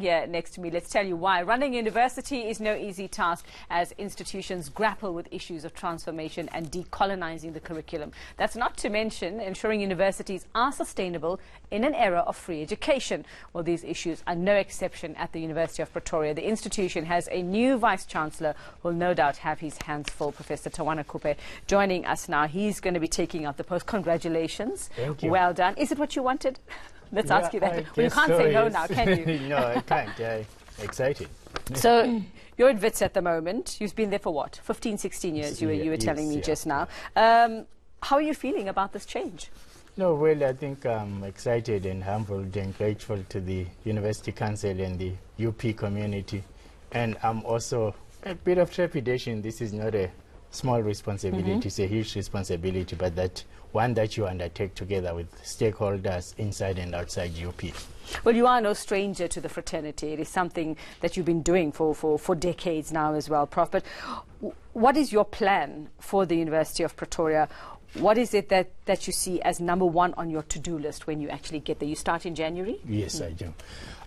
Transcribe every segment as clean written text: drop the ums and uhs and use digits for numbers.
Here next to me, let's tell you why. Running a university is no easy task as institutions grapple with issues of transformation and decolonising the curriculum. That's not to mention ensuring universities are sustainable in an era of free education. Well, these issues are no exception at the University of Pretoria. The institution has a new vice-chancellor who will no doubt have his hands full. Professor Tawana Kupe joining us now. He's going to be taking out the post. Congratulations. Thank you. Well done. Is it what you wanted? Let's ask you that. Well, you can't say no now, can you? No, I can't. Excited. So you're at WITS at the moment. You've been there for what? 15, 16 years, you were telling me just now. How are you feeling about this change? No, well, I think I'm excited and humbled and grateful to the University Council and the UP community. And I'm also a bit of trepidation. This is not a small responsibility, it's a huge responsibility, but that one that you undertake together with stakeholders inside and outside UP. Well, you are no stranger to the fraternity. It is something that you've been doing for decades now as well, Prof. But what is your plan for the University of Pretoria? What is it that you see as number one on your to-do list when you actually get there? You start in January? Yes, I do.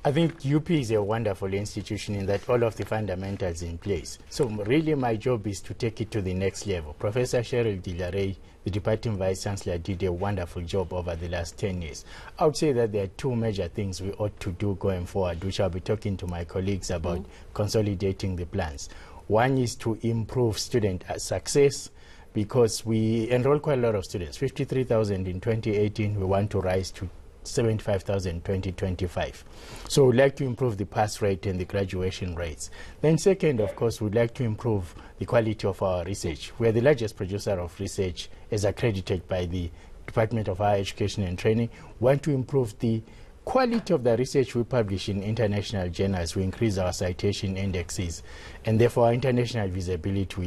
I think UP is a wonderful institution in that all of the fundamentals in place. So really my job is to take it to the next level. Professor Cheryl Dilaray, the Departing Vice-Chancellor, did a wonderful job over the last 10 years. I would say that there are two major things we ought to do going forward, which I'll be talking to my colleagues about consolidating the plans. One is to improve student success, because we enroll quite a lot of students, 53,000 in 2018. We want to rise to 75,000 in 2025. So we'd like to improve the pass rate and the graduation rates. Then second, of course, we'd like to improve the quality of our research. We are the largest producer of research as accredited by the Department of Higher Education and Training. We want to improve the quality of the research we publish in international journals. We increase our citation indexes, and therefore our international visibility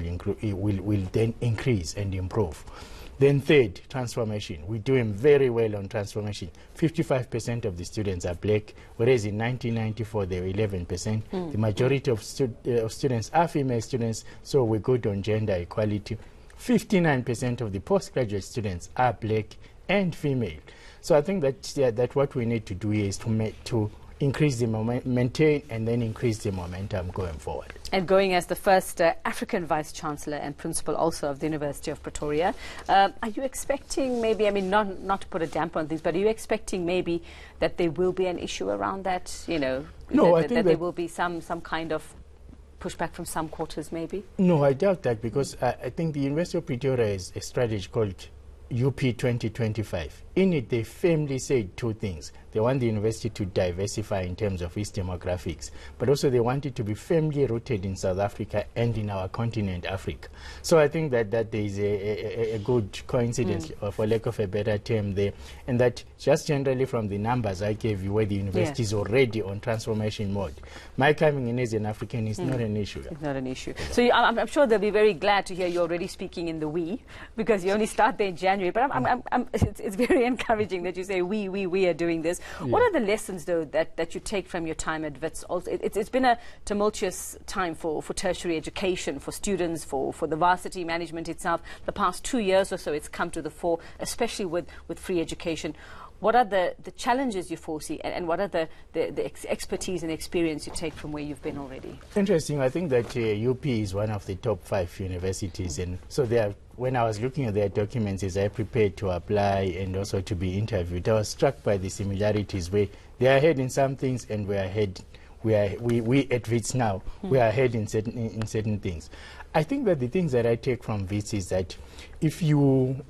will then increase and improve. Then third, transformation. We're doing very well on transformation. 55% of the students are black, whereas in 1994 they were 11%. The majority of students are female students, so we're good on gender equality. 59% of the postgraduate students are black and female. So I think that what we need to do is to increase the maintain and then increase the momentum going forward. And going as the first African Vice-Chancellor and Principal also of the University of Pretoria, are you expecting maybe, I mean, not to put a damper on things, but are you expecting maybe that there will be an issue around that, you know, no, I think that there will be some kind of pushback from some quarters maybe? No, I doubt that, because I think the University of Pretoria has a strategy called UP 2025. In it, they firmly said two things. They want the university to diversify in terms of its demographics, but also they want it to be firmly rooted in South Africa and in our continent, Africa. So I think that there is a good coincidence, for lack of a better term there, and that just generally from the numbers I gave you, where the university is already on transformation mode, my coming in as an African is not an issue. It's not an issue. So I'm sure they'll be very glad to hear you're already speaking in the we, because you only start there in January. But it's very encouraging that you say we are doing this. What are the lessons, though, that you take from your time at WITS? Also, it's been a tumultuous time for tertiary education, for students, for the varsity management itself. The past 2 years or so, it's come to the fore, especially with free education. What are the challenges you foresee, and what are the expertise and experience you take from where you've been already? Interesting. I think that UP is one of the top 5 universities, and so when I was looking at their documents as I prepared to apply and also to be interviewed, I was struck by the similarities where they are ahead in some things and we are ahead. We at WITS now, we are ahead in certain things. I think that the things that I take from WITS is that if you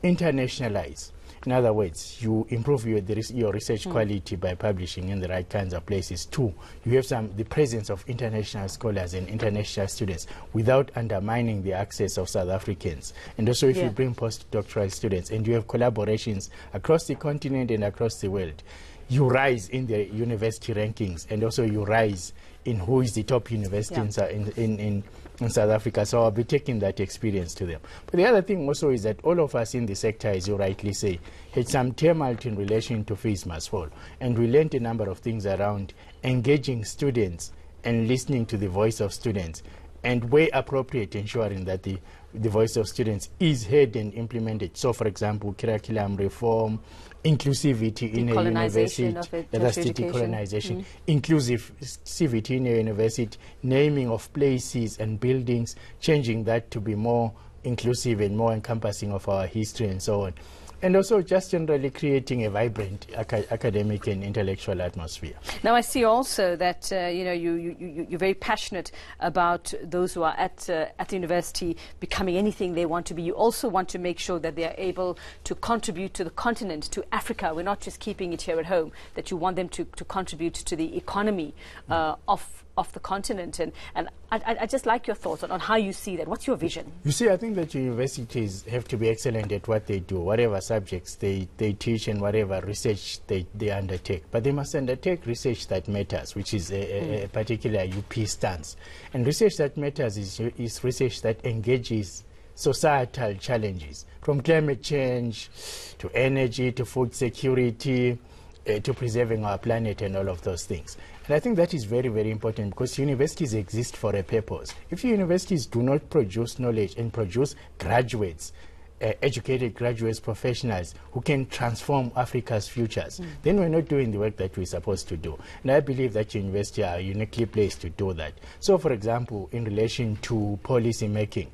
internationalize, in other words, you improve your research quality by publishing in the right kinds of places. 2, you have the presence of international scholars and international students without undermining the access of South Africans. And also if you bring postdoctoral students and you have collaborations across the continent and across the world, you rise in the university rankings, and also you rise in who is the top university in South Africa. So I'll be taking that experience to them. But the other thing also is that all of us in the sector, as you rightly say, had some tumult in relation to fees must fall. And we learned a number of things around engaging students and listening to the voice of students, and where appropriate, ensuring that the voice of students is heard and implemented. So, for example, curriculum reform, inclusivity in a university, that's the decolonization, inclusivity in a university, naming of places and buildings, changing that to be more inclusive and more encompassing of our history and so on. And also just generally creating a vibrant academic and intellectual atmosphere. Now I see also that you're very passionate about those who are at the university becoming anything they want to be. You also want to make sure that they are able to contribute to the continent, to Africa. We're not just keeping it here at home, that you want them to contribute to the economy of the continent. And I just like your thoughts on how you see that. What's your vision? You see, I think that universities have to be excellent at what they do, whatever subjects they teach and whatever research they undertake. But they must undertake research that matters, which is a particular UP stance. And research that matters is research that engages societal challenges, from climate change to energy to food security to preserving our planet and all of those things. And I think that is very, very important, because universities exist for a purpose. If universities do not produce knowledge and produce graduates, educated graduates, professionals who can transform Africa's futures, then we're not doing the work that we're supposed to do. And I believe that universities are uniquely placed to do that. So, for example, in relation to policy making,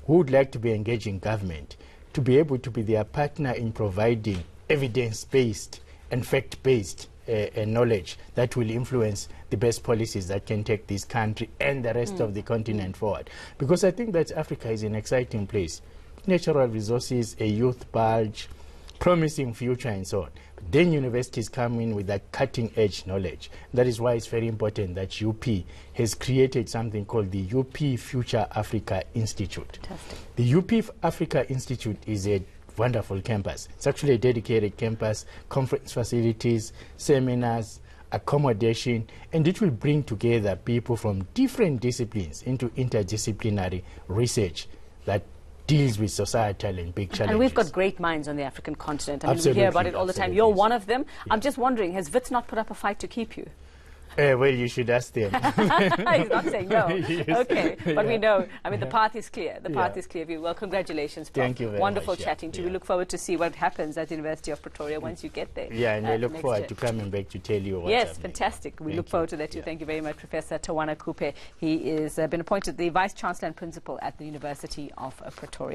who would like to be engaging government to be able to be their partner in providing evidence-based and fact-based knowledge that will influence the best policies that can take this country and the rest of the continent forward. Because I think that Africa is an exciting place. Natural resources, a youth bulge, promising future and so on. But then universities come in with that cutting-edge knowledge. That is why it's very important that UP has created something called the UP Future Africa Institute. Fantastic. The UP Africa Institute is a wonderful campus. It's actually a dedicated campus, conference facilities, seminars, accommodation, and it will bring together people from different disciplines into interdisciplinary research that deals with societal and big challenges. And we've got great minds on the African continent. I mean, Absolutely, we hear about it all the time. You're one of them. Yeah. I'm just wondering, has Wits not put up a fight to keep you? Well, you should ask them. He's not saying no. Yes. Okay, but we know. I mean, the path is clear. The path Yeah. is clear for you. Well, congratulations, Prof. Thank you very Wonderful much. chatting to you. We look forward to see what happens at the University of Pretoria once you get there. Yeah, and we look next forward year. to coming back to tell you what's Yes, happening. fantastic. We Thank look you. forward to that too. Yeah. Thank you very much, Professor Tawana Kupe. He is been appointed the Vice Chancellor and Principal at the University of Pretoria.